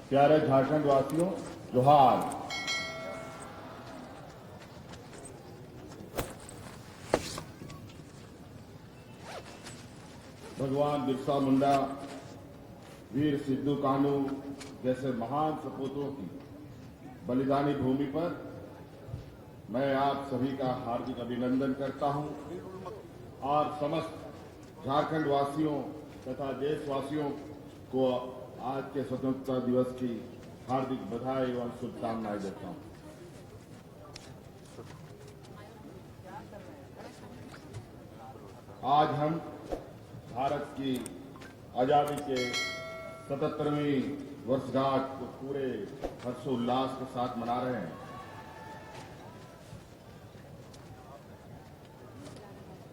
प्यारे झारखंड वासियों, जोहार। भगवान बिरसा मुंडा, वीर सिद्धू कान्हू जैसे महान सपूतों की बलिदानी भूमि पर मैं आप सभी का हार्दिक अभिनंदन करता हूं और समस्त झारखंड वासियों तथा देशवासियों को आज के स्वतंत्रता दिवस की हार्दिक बधाई एवं शुभकामनाएं देता हूं। आज हम भारत की आजादी के 77वीं वर्षगांठ को पूरे हर्षोल्लास के साथ मना रहे हैं।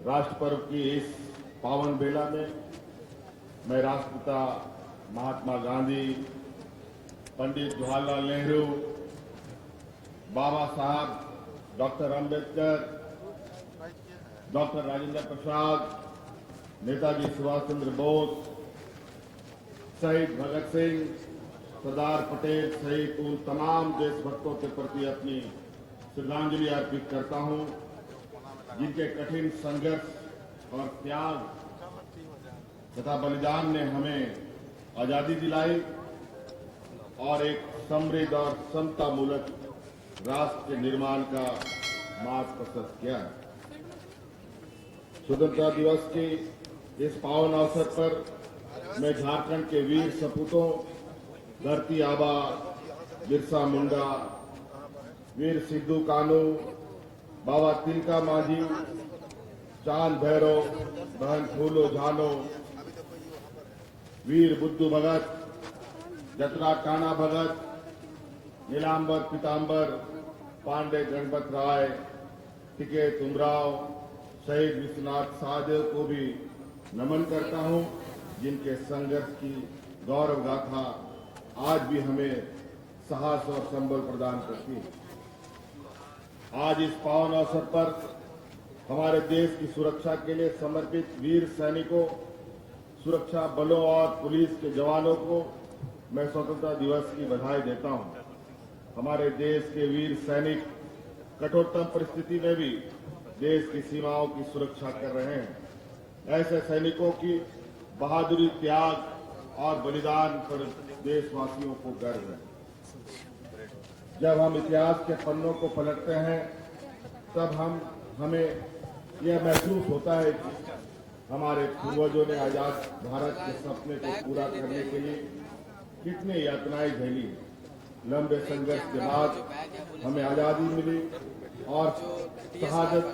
राष्ट्र पर्व की इस पावन बेला में मैं राष्ट्रपिता महात्मा गांधी, पंडित जवाहरलाल नेहरू, बाबा साहब डॉक्टर अम्बेडकर, डॉक्टर राजेंद्र प्रसाद, नेताजी सुभाष चंद्र बोस, शहीद भगत सिंह, सरदार पटेल सहित उन तमाम देशभक्तों के प्रति अपनी श्रद्धांजलि अर्पित करता हूं, जिनके कठिन संघर्ष और त्याग तथा बलिदान ने हमें आजादी दिलाई और एक समृद्ध और समतामूलक राष्ट्र के निर्माण का मार्ग प्रशस्त किया है। स्वतंत्रता दिवस के इस पावन अवसर पर मैं झारखंड के वीर सपूतों धरती आबा बिरसा मुंडा, वीर सिद्धू कान्हू, बाबा तिलका मांझी, चांद भैरव, बहन फूलो झानो, वीर बुद्धू भगत, जतरा टाना भगत, नीलांबर पीतांबर, पांडे गणपत राय, टिकेत उमराव, शहीद विश्वनाथ सहदेव को भी नमन करता हूं, जिनके संघर्ष की गौरव गाथा आज भी हमें साहस और संबल प्रदान करती है। आज इस पावन अवसर पर हमारे देश की सुरक्षा के लिए समर्पित वीर सैनिकों, सुरक्षा बलों और पुलिस के जवानों को मैं स्वतंत्रता दिवस की बधाई देता हूं। हमारे देश के वीर सैनिक कठोरतम परिस्थिति में भी देश की सीमाओं की सुरक्षा कर रहे हैं। ऐसे सैनिकों की बहादुरी, त्याग और बलिदान पर देशवासियों को गर्व है। जब हम इतिहास के पन्नों को पलटते हैं तब हमें यह महसूस होता है कि हमारे पूर्वजों ने आजाद भारत के सपने को पूरा करने के लिए कितनी यातनाएं झेली। लंबे संघर्ष के बाद हमें आजादी मिली और शहादत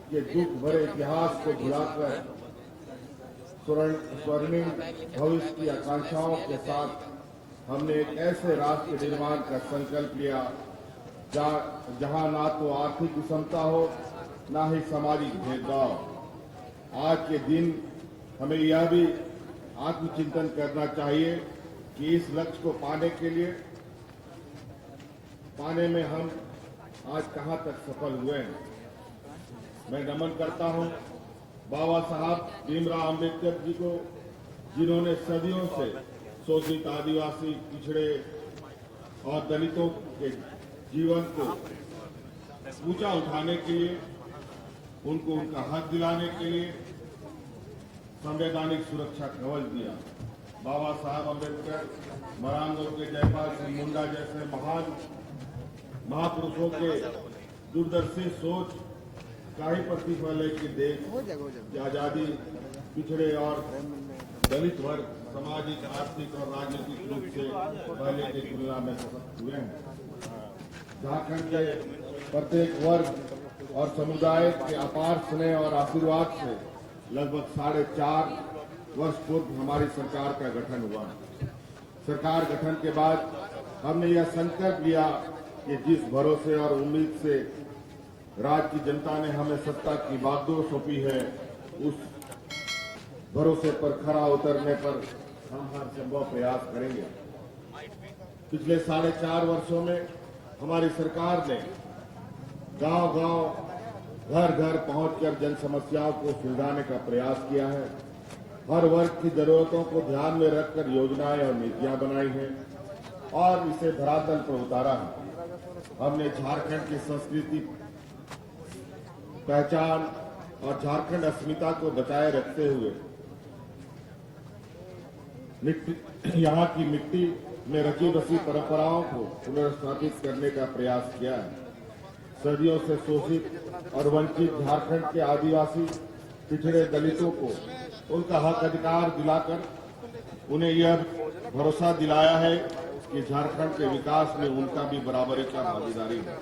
के दुख भरे इतिहास को भुलाकर स्वर्णिम भविष्य की आकांक्षाओं के साथ हमने एक ऐसे राष्ट्र निर्माण का संकल्प लिया जहां ना तो आर्थिक विषमता हो, ना ही सामाजिक भेदभाव। आज के दिन हमें यह भी आत्मचिंतन करना चाहिए कि इस लक्ष्य को पाने में हम आज कहां तक सफल हुए हैं। मैं नमन करता हूं बाबा साहब भीमराव अम्बेडकर जी को, जिन्होंने सदियों से शोषित आदिवासी, पिछड़े और दलितों के जीवन को ऊंचा उठाने के लिए, उनको उनका हक दिलाने के लिए संवैधानिक सुरक्षा कवच दिया। बाबा साहब अम्बेडकर, मरांगो के जयपाल सिंह मुंडा जैसे महान महापुरुषों के दूरदर्शी सोच का ही प्रतिफल है कि देश की आजादी पिछड़े और दलित वर्ग सामाजिक, आर्थिक और राजनीतिक रूप से पहले की तुलना में सशक्त हुए हैं। झारखंड के प्रत्येक वर्ग और समुदाय के अपार स्नेह और आशीर्वाद से लगभग 4.5 वर्ष पूर्व हमारी सरकार का गठन हुआ। सरकार गठन के बाद हमने यह संकल्प लिया कि जिस भरोसे और उम्मीद से राज्य की जनता ने हमें सत्ता की बागडोर सौंपी है, उस भरोसे पर खरा उतरने पर हम हर संभव प्रयास करेंगे। पिछले 4.5 वर्षों में हमारी सरकार ने गांव-गांव, घर-घर पहुंचकर जन समस्याओं को सुलझाने का प्रयास किया है। हर वर्ग की जरूरतों को ध्यान में रखकर योजनाएं और नीतियां बनाई हैं। और इसे धरातल पर उतारा है। हमने झारखंड की संस्कृति, पहचान और झारखंड अस्मिता को बचाए रखते हुए यहाँ की मिट्टी में रची बसी परंपराओं को पुनर्स्थापित करने का प्रयास किया है। सदियों से शोषित और वंचित झारखंड के आदिवासी पिछड़े दलितों को उनका हक अधिकार दिलाकर उन्हें यह भरोसा दिलाया है कि झारखंड के विकास में उनका भी बराबरी का भागीदारी है।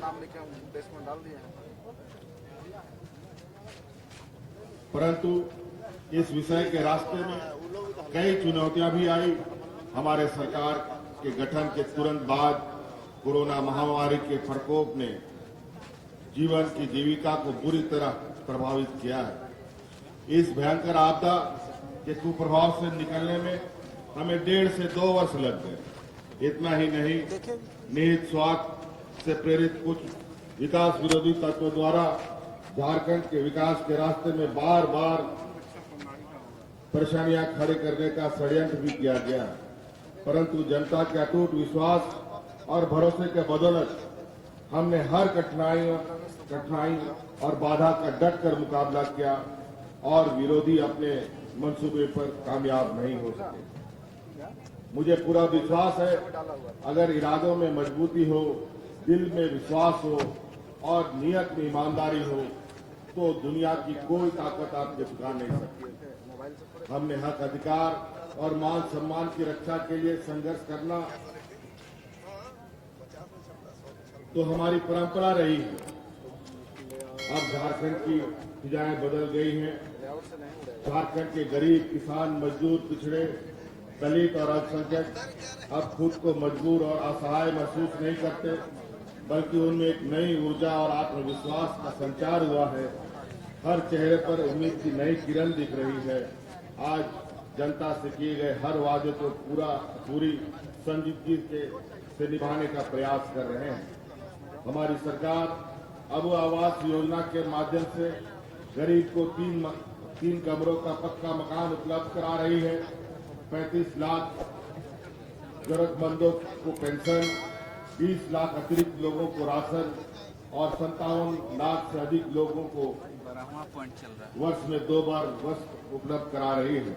परंतु इस विषय के रास्ते में कई चुनौतियां भी आई। हमारे सरकार के गठन के तुरंत बाद कोरोना महामारी के प्रकोप ने जीवन की जीविका को बुरी तरह प्रभावित किया है। इस भयंकर आपदा के कुप्रभाव से निकलने में हमें 1.5 से 2 वर्ष लग गए। इतना ही नहीं, निहित स्वार्थ से प्रेरित कुछ विकास विरोधी तत्वों द्वारा झारखंड के विकास के रास्ते में बार बार परेशानियां खड़े करने का षड्यंत्र भी किया गया। परंतु जनता के अटूट विश्वास और भरोसे के बदौलत हमने हर कठिनाई और बाधा का डट कर मुकाबला किया और विरोधी अपने मंसूबे पर कामयाब नहीं हो सके। मुझे पूरा विश्वास है, अगर इरादों में मजबूती हो, दिल में विश्वास हो और नियत में ईमानदारी हो तो दुनिया की कोई ताकत आपको झुका नहीं सकती। हमने हक अधिकार और मान सम्मान की रक्षा के लिए संघर्ष करना तो हमारी परंपरा रही है। अब झारखंड की फिजाएं बदल गई हैं। झारखंड के गरीब, किसान, मजदूर, पिछड़े, दलित और अल्पसंख्यक अब खुद को मजबूर और असहाय महसूस नहीं करते, बल्कि उनमें एक नई ऊर्जा और आत्मविश्वास का संचार हुआ है। हर चेहरे पर उम्मीद की नई किरण दिख रही है। आज जनता से किए गए हर वादे को पूरी संजीदगी से निभाने का प्रयास कर रहे हैं। हमारी सरकार अब आवास योजना के माध्यम से गरीब को 3 कमरों का पक्का मकान उपलब्ध करा रही है। 35 लाख जरूरतमंदों को पेंशन, 20 लाख अतिरिक्त लोगों को राशन और 57 लाख से अधिक लोगों को वर्ष में 2 बार वस्त्र उपलब्ध करा रही है।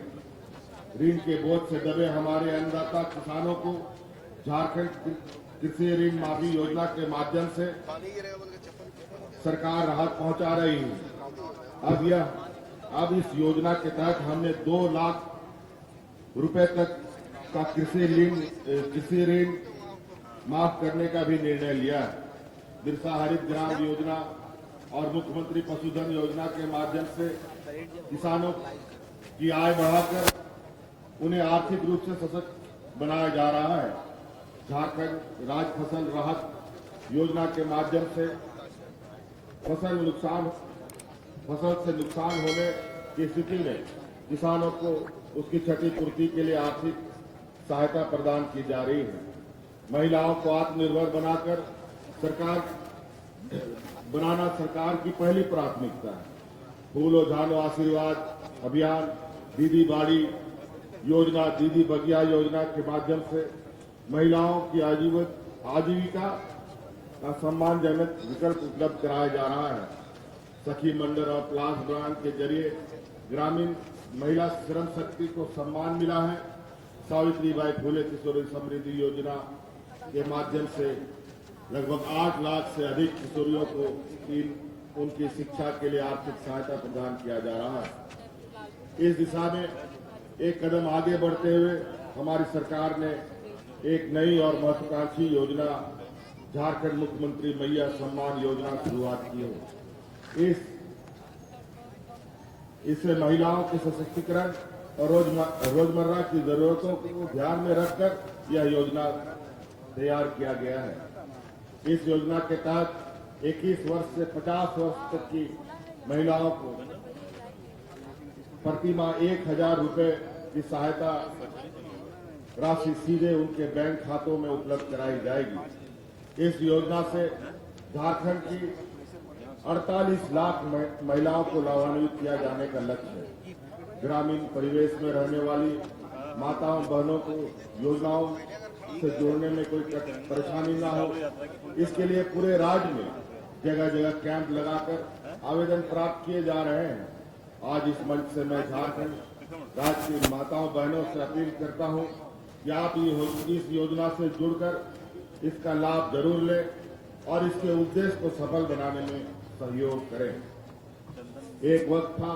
ऋण के बोझ से दबे हमारे अन्नदाता किसानों को झारखंड कृषि ऋण माफी योजना के माध्यम से सरकार राहत पहुंचा रही है। अब इस योजना के तहत हमने 2 लाख रुपए तक का कृषि ऋण माफ करने का भी निर्णय लिया है। बिरसा हरित ग्राम योजना और मुख्यमंत्री पशुधन योजना के माध्यम से किसानों की आय बढ़ाकर उन्हें आर्थिक रूप से सशक्त बनाया जा रहा है। झारखंड राज्य फसल राहत योजना के माध्यम से फसल से नुकसान होने की स्थिति में किसानों को उसकी क्षतिपूर्ति के लिए आर्थिक सहायता प्रदान की जा रही है। महिलाओं को आत्मनिर्भर बनाना सरकार की पहली प्राथमिकता है। फूलो झानो आशीर्वाद अभियान, दीदी बाड़ी योजना, दीदी बगिया योजना के माध्यम से महिलाओं की आजीविका का सम्मानजनक विकल्प उपलब्ध कराया जा रहा है। सखी मंडल और प्लास ब्रांड के जरिए ग्रामीण महिला श्रम शक्ति को सम्मान मिला है। सावित्रीबाई फुले किशोरी समृद्धि योजना के माध्यम से लगभग 8 लाख से अधिक किशोरियों को उनकी शिक्षा के लिए आर्थिक सहायता प्रदान किया जा रहा है। इस दिशा में एक कदम आगे बढ़ते हुए हमारी सरकार ने एक नई और महत्वाकांक्षी योजना झारखंड मुख्यमंत्री मैया सम्मान योजना की शुरुआत की है। इससे महिलाओं के सशक्तिकरण और रोजमर्रा की जरूरतों को ध्यान में रखकर यह योजना तैयार किया गया है। इस योजना के तहत 21 वर्ष से 50 वर्ष तक की महिलाओं को प्रति माह 1000 रुपए की सहायता राशि सीधे उनके बैंक खातों में उपलब्ध कराई जाएगी। इस योजना से झारखंड की 48 लाख महिलाओं को लाभान्वित किया जाने का लक्ष्य है। ग्रामीण परिवेश में रहने वाली माताओं बहनों को से जोड़ने में कोई परेशानी ना हो, इसके लिए पूरे राज्य में जगह जगह कैंप लगाकर आवेदन प्राप्त किए जा रहे हैं। आज इस मंच से मैं झारखंड राज्य की माताओं बहनों से अपील करता हूं कि आप इस योजना से जुड़कर इसका लाभ जरूर लें और इसके उद्देश्य को सफल बनाने में सहयोग करें। एक वक्त था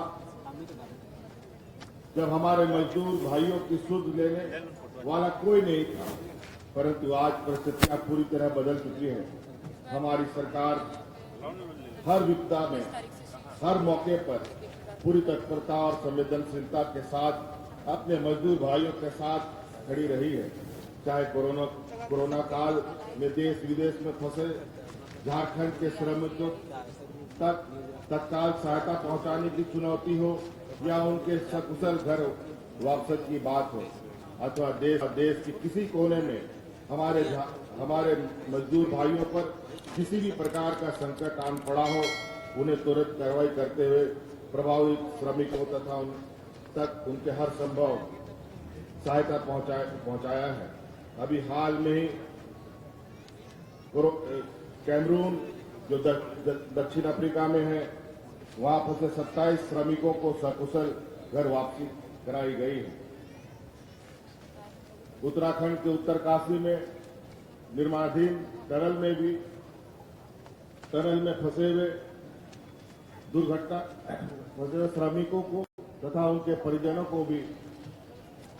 जब हमारे मजदूर भाइयों की सुध लेने वाला कोई नहीं था, परंतु आज परिस्थितियां पूरी तरह बदल चुकी हैं। हमारी सरकार हर विपदा में, हर मौके पर पूरी तत्परता और संवेदनशीलता के साथ अपने मजदूर भाइयों के साथ खड़ी रही है। चाहे कोरोना काल में देश विदेश में फंसे झारखंड के श्रमिकों तक तत्काल सहायता पहुंचाने की चुनौती हो या उनके सकुशल घर वापसी की बात हो, अथवा देश के किसी कोने में हमारे मजदूर भाइयों पर किसी भी प्रकार का संकट आन पड़ा हो, उन्हें तुरंत कार्रवाई करते हुए प्रभावित श्रमिकों तथा उन तक उनके हर संभव सहायता पहुंचाया है। अभी हाल में ही कैमरून जो दक्षिण अफ्रीका में है, वहां फंसे 27 श्रमिकों को सकुशल घर वापसी कराई गई है। उत्तराखंड के उत्तरकाशी में निर्माणाधीन टनल में फंसे हुए श्रमिकों को तथा उनके परिजनों को भी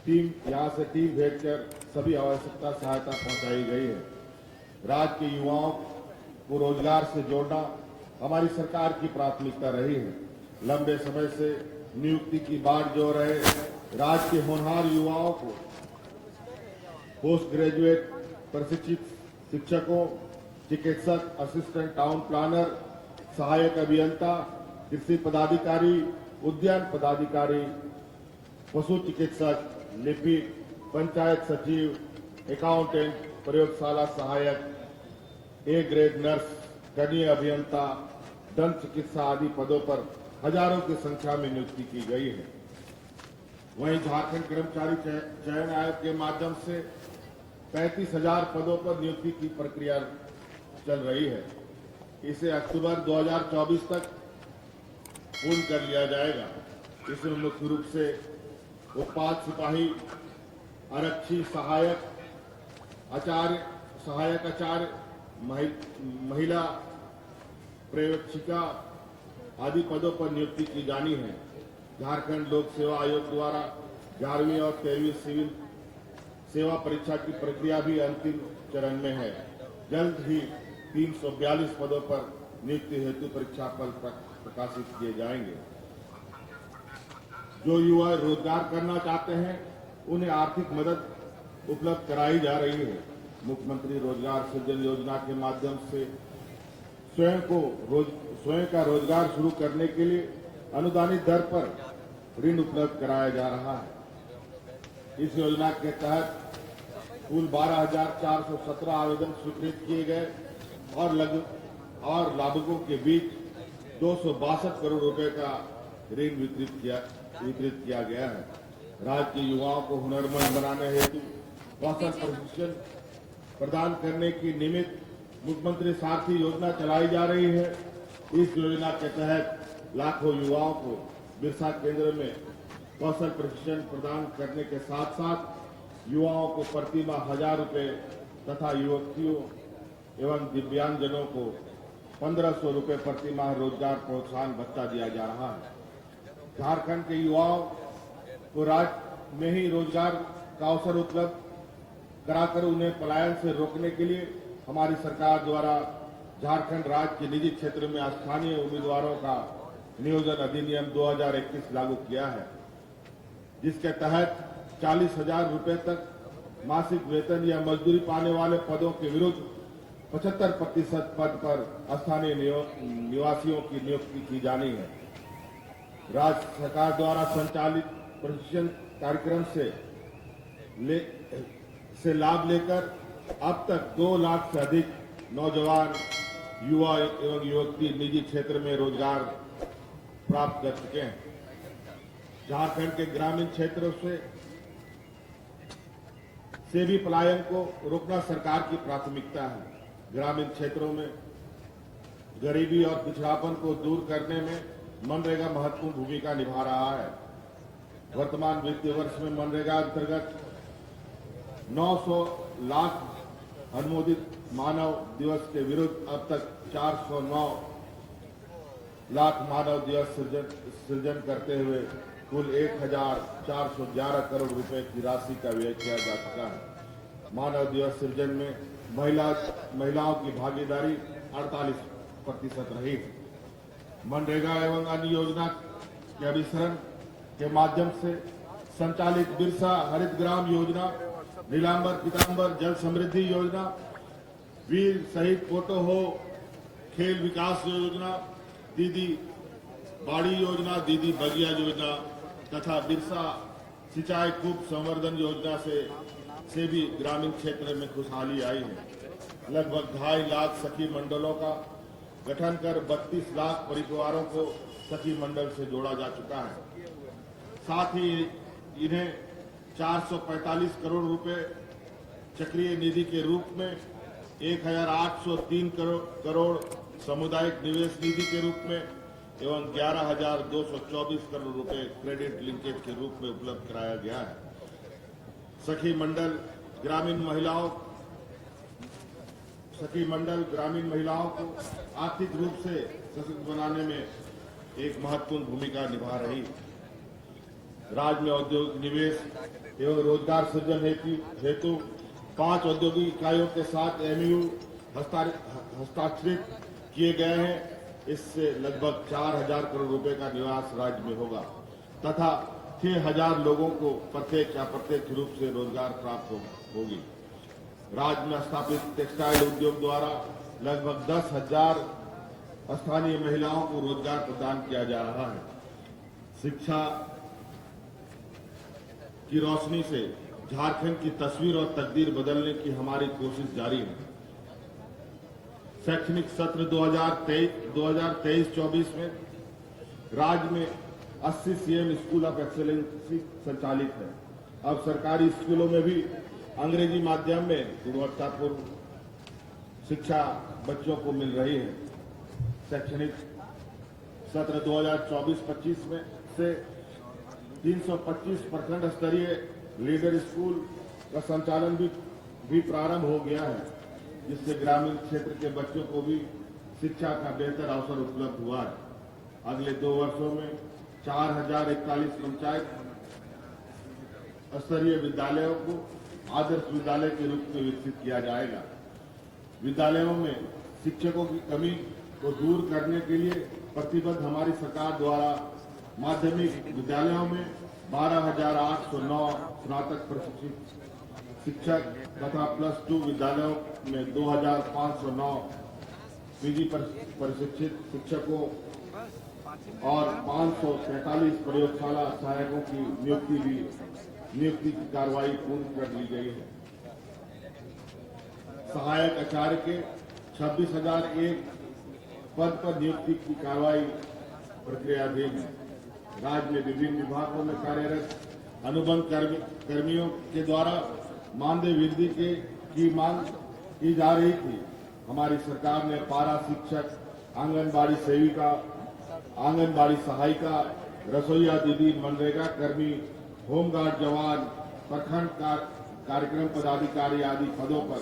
यहां से टीम भेजकर सभी आवश्यकता सहायता पहुंचाई गई है। राज्य के युवाओं को रोजगार से जोड़ना हमारी सरकार की प्राथमिकता रही है। लंबे समय से नियुक्ति की बाट जो रहे राज्य के होनहार युवाओं को पोस्ट ग्रेजुएट प्रशिक्षित शिक्षकों, चिकित्सक, असिस्टेंट टाउन प्लानर, सहायक अभियंता, कृषि पदाधिकारी, उद्यान पदाधिकारी, पशु चिकित्सक, लिपिक, पंचायत सचिव, अकाउंटेंट, प्रयोगशाला सहायक, ए ग्रेड नर्स, कनीय अभियंता, दंत चिकित्सा आदि पदों पर हजारों की संख्या में नियुक्ति की गई है। वहीं झारखंड कर्मचारी चयन आयोग के माध्यम से 35,000 पदों पर नियुक्ति की प्रक्रिया चल रही है। इसे अक्टूबर 2024 तक पूर्ण कर लिया जाएगा। इसमें मुख्य रूप से उत्पाद सिपाही, आरक्षी, सहायक आचार्य, महिला पर्यवेक्षिका आदि पदों पर नियुक्ति की जानी है। झारखंड लोक सेवा आयोग द्वारा 11वीं और 13वीं सिविल सेवा परीक्षा की प्रक्रिया भी अंतिम चरण में है। जल्द ही 342 पदों पर नियुक्ति हेतु परीक्षा फल प्रकाशित किए जाएंगे। जो युवा रोजगार करना चाहते हैं उन्हें आर्थिक मदद उपलब्ध कराई जा रही है। मुख्यमंत्री रोजगार सृजन योजना के माध्यम से स्वयं का रोजगार शुरू करने के लिए अनुदानित दर पर ऋण उपलब्ध कराया जा रहा है। इस योजना के तहत कुल 12,417 आवेदन स्वीकृत किए गए और लाभुकों के बीच 262 करोड़ रुपए का ऋण वितरित किया गया है। राज्य के युवाओं को हुनरमंद बनाने हेतु कौशल प्रशिक्षण प्रदान करने की निमित्त मुख्यमंत्री सारथी योजना चलाई जा रही है। इस योजना के तहत लाखों युवाओं को बिरसा केंद्र में कौशल प्रशिक्षण प्रदान करने के साथ साथ युवाओं को प्रति माह 1,000 रुपए तथा युवतियों एवं दिव्यांगजनों को 1,500 रुपए प्रति माह रोजगार प्रोत्साहन भत्ता दिया जा रहा है। झारखंड के युवाओं को राज्य में ही रोजगार का अवसर उपलब्ध कराकर उन्हें पलायन से रोकने के लिए हमारी सरकार द्वारा झारखंड राज्य के निजी क्षेत्र में स्थानीय उम्मीदवारों का नियोजन अधिनियम 2021 लागू किया है, जिसके तहत 40,000 रुपए तक मासिक वेतन या मजदूरी पाने वाले पदों के विरुद्ध 75% पद पर स्थानीय निवासियों की नियुक्ति की जानी है। राज्य सरकार द्वारा संचालित प्रशिक्षण कार्यक्रम से लाभ लेकर अब तक 2 लाख से अधिक नौजवान, युवा एवं युवती निजी क्षेत्र में रोजगार प्राप्त कर चुके हैं। झारखंड के ग्रामीण क्षेत्रों से भी पलायन को रोकना सरकार की प्राथमिकता है। ग्रामीण क्षेत्रों में गरीबी और पिछड़ापन को दूर करने में मनरेगा महत्वपूर्ण भूमिका निभा रहा है। वर्तमान वित्तीय वर्ष में मनरेगा अंतर्गत 900 लाख अनुमोदित मानव दिवस के विरुद्ध अब तक 409 लाख मानव दिवस सृजन करते हुए कुल 1411 करोड़ रुपए की राशि का व्यय किया जा चुका है। मानव दिवस सृजन में महिलाओं की भागीदारी 48% रही। मनरेगा एवं अन्य योजना के अभिसरण के माध्यम से संचालित बिरसा हरित ग्राम योजना, नीलांबर पीतांबर जल समृद्धि योजना, वीर शहीद पोटो हो खेल विकास योजना, दीदी बाड़ी योजना, दीदी बगिया योजना तथा बिरसा सिंचाई कूप संवर्धन योजना से भी ग्रामीण क्षेत्र में खुशहाली आई है। लगभग 2.5 लाख सखी मंडलों का गठन कर 32 लाख परिवारों को सखी मंडल से जोड़ा जा चुका है। साथ ही इन्हें 445 करोड़ रुपए चक्रीय निधि के रूप में 1803 करोड़ सामुदायिक निवेश निधि के रूप में एवं 11,224 करोड़ रुपए क्रेडिट लिंकेज के रूप में उपलब्ध कराया गया है। सखी मंडल ग्रामीण महिलाओं को आर्थिक रूप से सशक्त बनाने में एक महत्वपूर्ण भूमिका निभा रही। राज्य में औद्योगिक निवेश एवं रोजगार सृजन हेतु 5 औद्योगिक इकाइयों के साथ MOU हस्ताक्षरित किए गए हैं। इससे लगभग 4,000 करोड़ रुपए का निवेश राज्य में होगा तथा 6,000 लोगों को प्रत्यक्ष या अप्रत्यक्ष रूप से रोजगार प्राप्त होगी। राज्य में स्थापित टेक्सटाइल उद्योग द्वारा लगभग 10,000 स्थानीय महिलाओं को रोजगार प्रदान किया जा रहा है। शिक्षा की रोशनी से झारखंड की तस्वीर और तकदीर बदलने की हमारी कोशिश जारी है। शैक्षणिक सत्र 2023-24 में राज्य में 80 CM स्कूल ऑफ एक्सेलेंस संचालित है। अब सरकारी स्कूलों में भी अंग्रेजी माध्यम में गुणवत्तापूर्ण शिक्षा बच्चों को मिल रही है। शैक्षणिक सत्र 2024-25 में से 325 प्रखंड स्तरीय लीडर स्कूल का संचालन भी प्रारंभ हो गया है, जिससे ग्रामीण क्षेत्र के बच्चों को भी शिक्षा का बेहतर अवसर उपलब्ध हुआ है। अगले 2 वर्षों में 4041 पंचायत स्तरीय विद्यालयों को आदर्श विद्यालय के रूप में विकसित किया जाएगा। विद्यालयों में शिक्षकों की कमी को दूर करने के लिए प्रतिबद्ध हमारी सरकार द्वारा माध्यमिक विद्यालयों में 12,809 स्नातक प्रशिक्षित शिक्षक तथा +2 विद्यालयों में 2,509 PG प्रशिक्षित शिक्षकों और 543 प्रयोगशाला सहायकों की नियुक्ति की कार्रवाई पूर्ण कर ली गई है। सहायक आचार्य के 26,001 पद पर नियुक्ति की कार्रवाई प्रक्रियाधीन है। राज्य में विभिन्न विभागों में कार्यरत अनुबंध कर्मियों के द्वारा मानदेय वृद्धि की मांग की जा रही थी। हमारी सरकार ने पारा शिक्षक, आंगनबाड़ी सेविका, आंगनबाड़ी सहायिका, रसोईया दीदी, मनरेगा कर्मी, होमगार्ड जवान, प्रखंड कार्यक्रम पदाधिकारी आदि पदों पर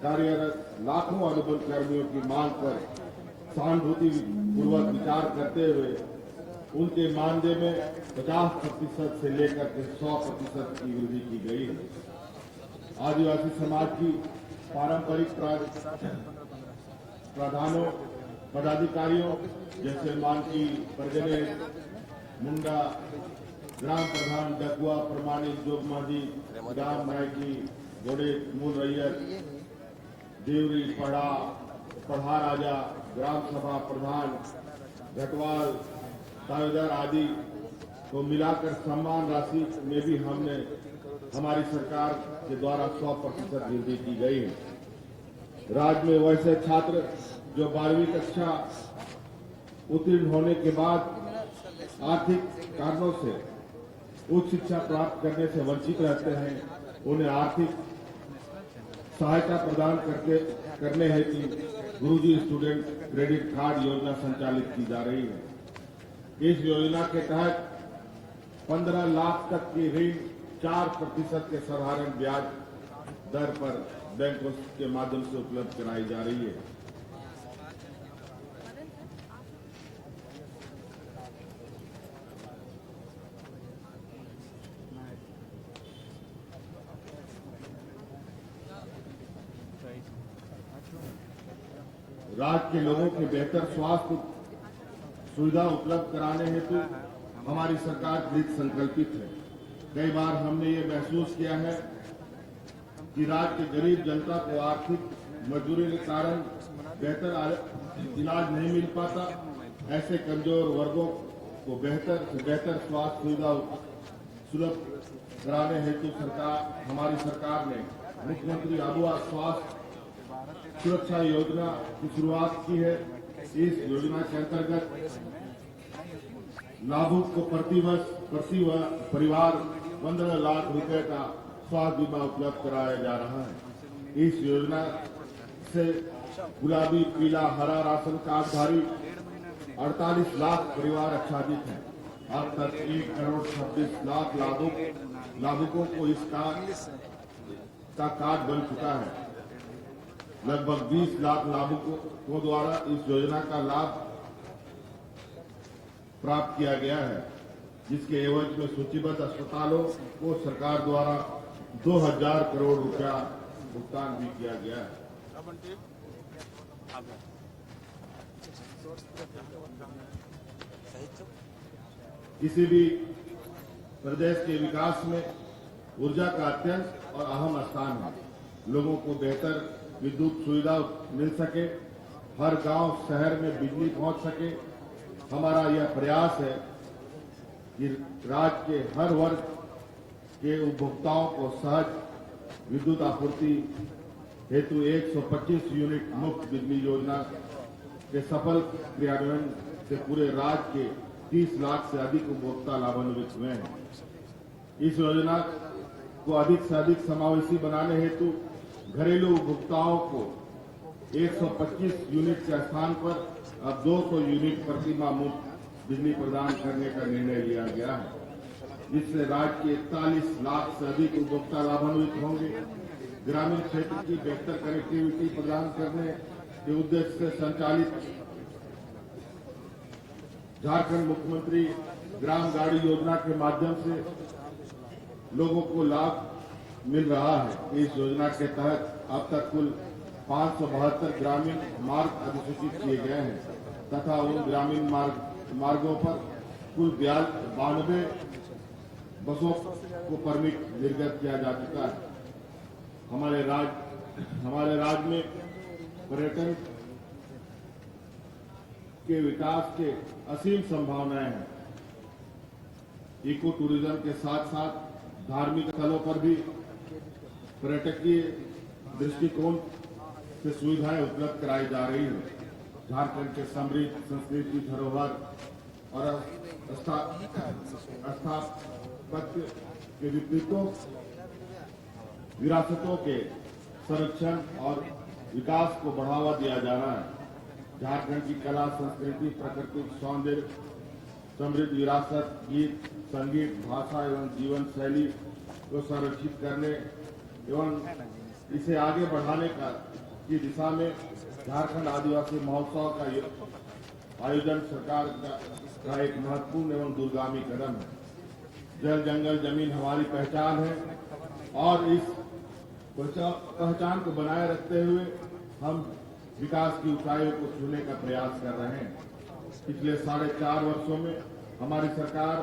कार्यरत लाखों अनुबंध कर्मियों की मांग पर सहानुभूति पूर्वक विचार करते हुए उनके मानदेय में 50% से लेकर के 100% की वृद्धि की गई है। आदिवासी समाज की पारंपरिक प्रधानों पदाधिकारियों जैसे मानकी, परगने, मुंडा, ग्राम प्रधान, डकुआ, प्रमाणिक, जोगमाझी, ग्राम नायकी, गोड़े, मूल रैयत, देवरी, पढ़ा राजा, ग्राम सभा प्रधान, घटवाल, दावेदार आदि को मिलाकर सम्मान राशि में भी हमारी सरकार के द्वारा 100% वृद्धि की गई है। राज्य में वैसे छात्र जो 12वीं कक्षा उत्तीर्ण होने के बाद आर्थिक कारणों से उच्च शिक्षा प्राप्त करने से वंचित रहते हैं, उन्हें आर्थिक सहायता प्रदान करने हेतु गुरुजी स्टूडेंट क्रेडिट कार्ड योजना संचालित की जा रही है। इस योजना के तहत 15 लाख तक की ऋण 4% के साधारण ब्याज दर पर बैंकों के माध्यम से उपलब्ध कराई जा रही है। राज्य के लोगों के बेहतर स्वास्थ्य सुविधा उपलब्ध कराने हेतु हमारी सरकार दृढ़ संकल्पित है। कई बार हमने ये महसूस किया है कि राज्य के गरीब जनता को आर्थिक मजबूरी के कारण बेहतर इलाज नहीं मिल पाता। ऐसे कमजोर वर्गों को बेहतर से बेहतर स्वास्थ्य सुविधा सुलभ कराने हेतु हमारी सरकार ने मुख्यमंत्री अबुआ स्वास्थ्य सुरक्षा योजना की शुरुआत की है। इस योजना के अंतर्गत लाभुक को प्रति परिवार 15 लाख रुपए का स्वास्थ्य बीमा उपलब्ध कराया जा रहा है। इस योजना से गुलाबी, पीला, हरा राशन कार्डधारी 48 लाख परिवार आच्छादित हैं। अब तक 1,26 लाख लाभुकों को इस का कार्ड बन चुका है। लगभग 20 लाख लाभुकों द्वारा इस योजना का लाभ प्राप्त किया गया है, जिसके एवज में सूचीबद्ध अस्पतालों को सरकार द्वारा 2,000 करोड़ रुपया भुगतान भी किया गया है। किसी भी प्रदेश के विकास में ऊर्जा का अत्यंत और अहम स्थान है। लोगों को बेहतर विद्युत सुविधा मिल सके, हर गांव शहर में बिजली पहुंच सके। हमारा यह प्रयास है कि राज्य के हर वर्ग के उपभोक्ताओं को सहज विद्युत आपूर्ति हेतु 125 यूनिट मुफ्त बिजली योजना के सफल क्रियान्वयन से पूरे राज्य के 30 लाख से अधिक उपभोक्ता लाभान्वित हुए हैं। इस योजना को अधिक से अधिक समावेशी बनाने हेतु घरेलू उपभोक्ताओं को 125 यूनिट के स्थान पर अब 200 यूनिट प्रति माह मुफ्त बिजली प्रदान करने का निर्णय लिया गया है, जिससे राज्य के 41 लाख से अधिक उपभोक्ता लाभान्वित होंगे। ग्रामीण क्षेत्र की बेहतर कनेक्टिविटी प्रदान करने के उद्देश्य से संचालित झारखंड मुख्यमंत्री ग्राम गाड़ी योजना के माध्यम से लोगों को लाभ मिल रहा है। इस योजना के तहत अब तक कुल 572 ग्रामीण मार्ग अधिसूचित किए गए हैं तथा उन ग्रामीण मार्गों पर कुल 92 बसों को परमिट निर्गत किया जा चुका है। हमारे राज्य में पर्यटन के विकास के असीम संभावनाएं हैं। इको टूरिज्म के साथ साथ धार्मिक स्थलों पर भी पर्यटकीय दृष्टिकोण से सुविधाएं उपलब्ध कराई जा रही है। झारखंड के समृद्ध संस्कृति धरोहर और स्थापत्य के विरासतों के संरक्षण और विकास को बढ़ावा दिया जा रहा है। झारखंड की कला, संस्कृति, प्राकृतिक सौंदर्य, समृद्ध विरासत, गीत, संगीत, भाषा एवं जीवन शैली को संरक्षित करने एवं इसे आगे बढ़ाने की दिशा में झारखंड आदिवासी महोत्सव का आयोजन सरकार का एक महत्वपूर्ण एवं दूरगामी कदम है। जल, जंगल, जमीन हमारी पहचान है और इस पहचान को बनाए रखते हुए हम विकास की ऊंचाइयों को छूने का प्रयास कर रहे हैं। पिछले 4.5 वर्षों में हमारी सरकार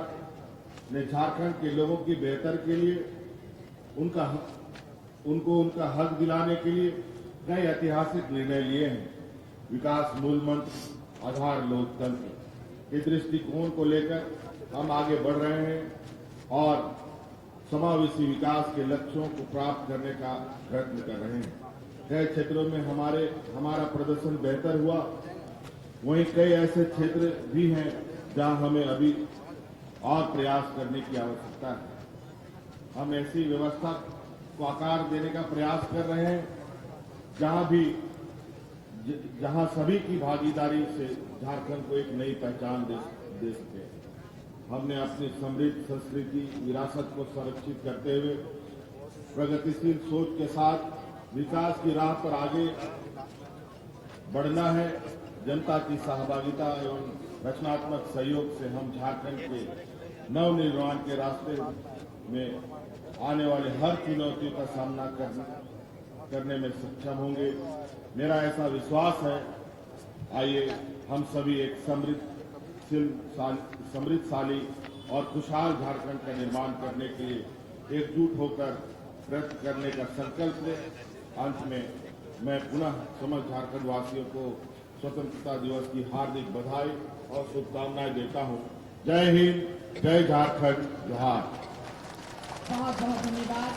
ने झारखंड के लोगों की बेहतर के लिए उनका हक दिलाने के लिए कई ऐतिहासिक निर्णय लिए हैं। विकास मूल मंत्र, आधार लोकतंत्र के दृष्टिकोण को लेकर हम आगे बढ़ रहे हैं और समावेशी विकास के लक्ष्यों को प्राप्त करने का प्रयत्न कर रहे हैं। कई क्षेत्रों में हमारा प्रदर्शन बेहतर हुआ, वहीं कई ऐसे क्षेत्र भी हैं जहां हमें अभी और प्रयास करने की आवश्यकता है। हम ऐसी व्यवस्था को आकार देने का प्रयास कर रहे हैं जहां सभी की भागीदारी से झारखंड को एक नई पहचान दे सके। हमने अपनी समृद्ध संस्कृति विरासत को संरक्षित करते हुए प्रगतिशील सोच के साथ विकास की राह पर आगे बढ़ना है। जनता की सहभागिता एवं रचनात्मक सहयोग से हम झारखंड के नवनिर्माण के रास्ते में आने वाले हर चुनौतियों का सामना करने में सक्षम होंगे। मेरा ऐसा विश्वास है। आइए हम सभी एक समृद्धशाली और खुशहाल झारखंड का निर्माण करने के लिए एकजुट होकर प्रयत्न करने का संकल्प लें। अंत में मैं पुनः समस्त झारखंड वासियों को स्वतंत्रता दिवस की हार्दिक बधाई और शुभकामनाएं देता हूं। जय हिंद, जय झारखंड, जोहार। बहुत बहुत धन्यवाद।